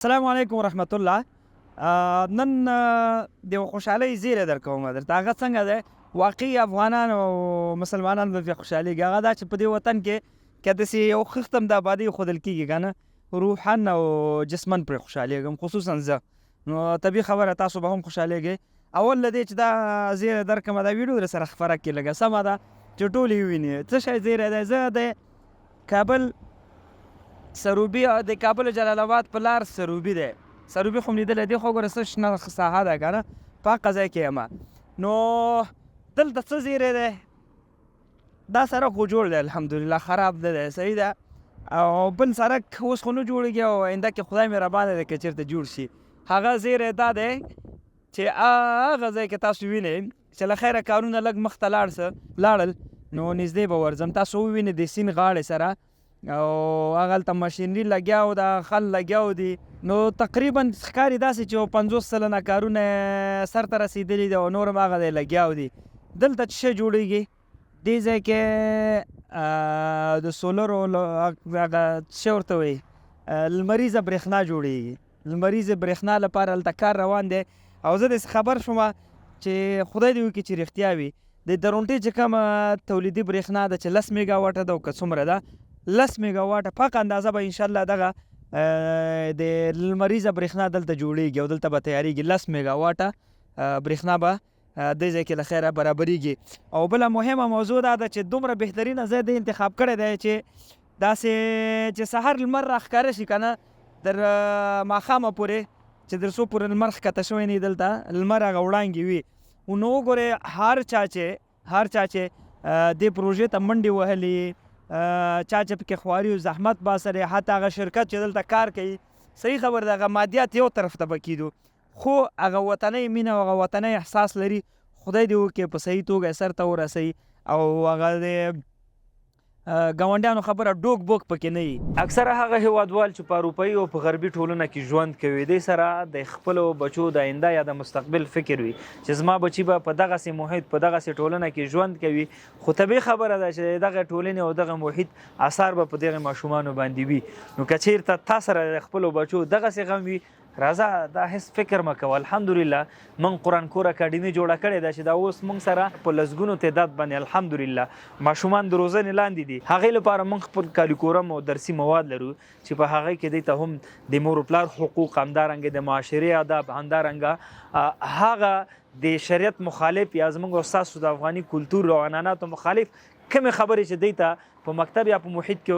السلام علیکم ورحمت الله. نن د یو خوشحالۍ زیری درکوم درته. هغه څنګه دی واقعي افغانان او مسلمانان به پرې خوشحالېږي. هغه دا چې په دې وطن کې که داسې یو خښت هم د ابادۍ ښودل کېږي که نه، روحاً او جسماً پرې خوشحالېږم، خصوصاً زه. نو طبیعي خبره تاسو به هم خوشحالېږئ. اول له دې چې دا زیری درکړم دا ویډیو درسره خپره کړي لږه سمه ده چې ټول یې وویني. څه شی زیری دی؟ زه د کابل سروبي د کابل جلال آباد په لار سروبي دی. سروبي خو م لیدلی دی خو ګوره څه شنه ساحه ده که نه، په هغه ځای کې یم. نو دلته څه زیری دی؟ دا سړک خو جوړ دی الحمدلله، خراب نه دی، صحیح ده. او بل سړک اوس خو نه جوړېږي او آینده کې خدای مهربانه دی که چېرته جوړ شي. هغه زیری دا دی چې هغه ځای کې تاسو وینئ چې له خیره کارونه لږ مخته لاړل نو نږدې به ورځم. تاسو ووینئ د سیند غاړې سره او هغه هلته ماشینري لګیا ده، خل لګیا دي. نو تقریبا ښکاري داسې چې 50 سلنه کارونه سرته رسېدلي دي او نور هم هغه دی لګیا دي. دلته څه شی جوړېږي؟ دې ځای کې د سولرو هغه څه ورته وایي لمریزه برېښنا جوړېږي. لمریزې برېښنا لپاره هلته کار روان دی او زه داسې خبر شوم چې خدای دې وکړي چې رښتیا وي. د درونټې چې کومه تولیدي برېښنا ده چې 10 میګا واټه ده او که څومره ده 10 میګا واټه په هغه اندازه به انشاءالله دغه د لمریزه برېښنا دلته جوړېږي او دلته به تیارېږي. 10 میګا واټه برېښنا به دې ځای کې له خیره برابرېږي. او بله مهمه موضوع دا ده چې دومره بهترینه ځای دی انتخاب کړی دی چې داسې چې سهار لمر راښکاره شي که نه تر ماښامه پورې چې تر څو پورې لمر ښکته شوی نه وي دلته لمر هغه وړانګې وي. نو وګورئ هر چا چې دې پروژې ته منډې وهلې، چا چې پکې خواري او زحمت باسلی، حتی هغه شرکت چې دلته کار کوي، صحیح خبر ده، هغه مادیات یو طرف ته به کېدو خو هغه وطنۍ مینه او هغه وطنۍ احساس لري. خدای دې وکړي په صحیح توګه سرته ورسوي او هغه د ګاونډیانو خبره ډوک بوک پکې نه وي. اکثره هغه هیوادوال چې په اروپایي او په غربي ټولنه کې ژوند کوي دې سره د خپلو بچو د آینده یا د مستقبل فکر وي چې زما بچي به په دغسې محیط په دغسې ټولنه کې ژوند کوي. خو طبیعي خبره ده چې دغه ټولنې او دغه محیط اثار به په دغه ماشومانو باندې وي. نو که چېرته تا سره د خپلو بچو دغسې غم وي راځه دا هیڅ فکر مه کوه. الحمدلله من قرآن کور اکاډمي جوړه کړې ده چې دا اوس موږ سره په لسګونو تعداد باندې الحمدلله ماشومان د روزنې لاندې دي. هغې لپاره موږ خپل کاریکورم او درسي مواد لرو چې په هغې کې دوی ته هم د مور و پلار حقوق، همدارنګه د معاشرې آداب، همدارنګه هغه د شریعت مخالف یا زموږ او ستاسو د افغاني کلتور او عنعناتو مخالف کومې خبرې چې دوی ته په مکتب یا په محیط کې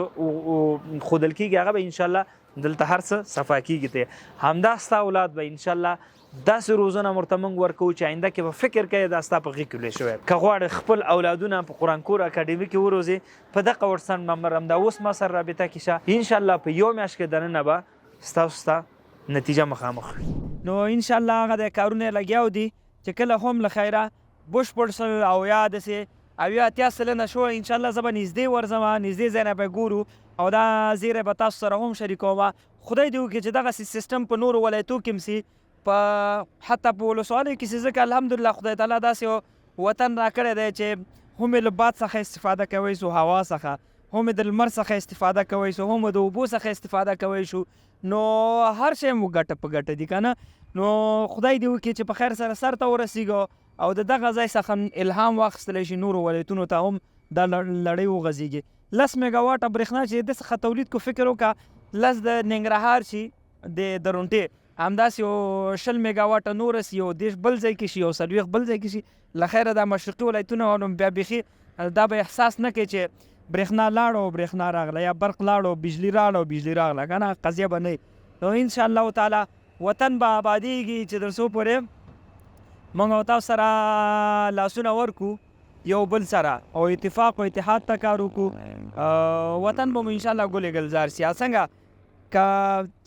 ښودل کېږي هغه به انشاءالله دلته هر څه صفا کېږي. ته همدا ستا اولاد به انشاءالله داسې روزنه ورته موږ ورکوو چې آینده کې به فکر کوي دا ستا په غېږ کې لوی شوی. که غواړې خپل اولادونه په قرآن کور اکاډمي کې وروزې په دغه وټساپ نمبر همدا اوس ما سره رابطه کې شه. انشاءالله په یو میاشت کې دننه به ستاسو ته نتیجه مخامخ وي. نو انشاءالله هغه د کارونه یې لګیا دي چې کله هم له خیره بشپړ سل او یا داسې اویا اتیا سلنه شو انشاءالله زه به نږدې ورځم، نږدې ځای نه به ګورو او دا زیری به تاسو سره هم شریکوم. خدای دې وکړي چې دغسې سیسټم په نورو ولایتو کې هم سي، په حتی په ولسوالیو کې سي، ځکه الحمدلله خدای تعالی داسې وطن راکړی دی چې هم یې له باد څخه استفاده کوی سو، هوا څخه هم یې د لمر څخه استفاده کوی سو، هم یې د اوبو څخه استفاده کوی شو. نو هر شی مو ګټه په ګټه دي که نه. نو خدای دې وکړي چې په خیر سره سرته ورسېږو او د دغه ځای څخه الهام واخیستلی شي نورو ولایتونو ته هم دا لړۍ وغځېږي. 10 میګا واټه برېښنا چې د څخه تولید کو فکر وکړه 10 د ننګرهار شي د درونټې، همداسې یو 20 میګا واټه نور سي، یو 10 بل ځای کې شي، یو 40 بل ځای کې شي. له خیره دا مشرقي ولایتونه بیا بیخي دا به احساس نه کوي چې برېښنا لاړه او برېښنا راغله یا برق لاړه او بجلي راغله او بجلي راغله، که نه قضیه به نه وي. نو انشاءالله تعالی وطن به آبادېږي چې تر څو پورې موږ او تاسو سره لاسونه ورکو یو بل سره او اتفاق او اتحاد ته کار وکړو، وطن به مو انشاءالله ګلې ګلزار سي. څنګه که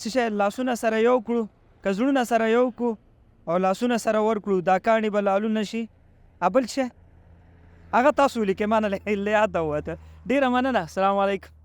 څه شی لاسونه سره یو کړو، که زړونه سره یو کړو او لاسونه سره ورکړو دا کاڼي به لالونه شي. بل شی هغه تاسو ولیکئ، ما نه له یاده ووته. ډېره مننه. السلام علیکم.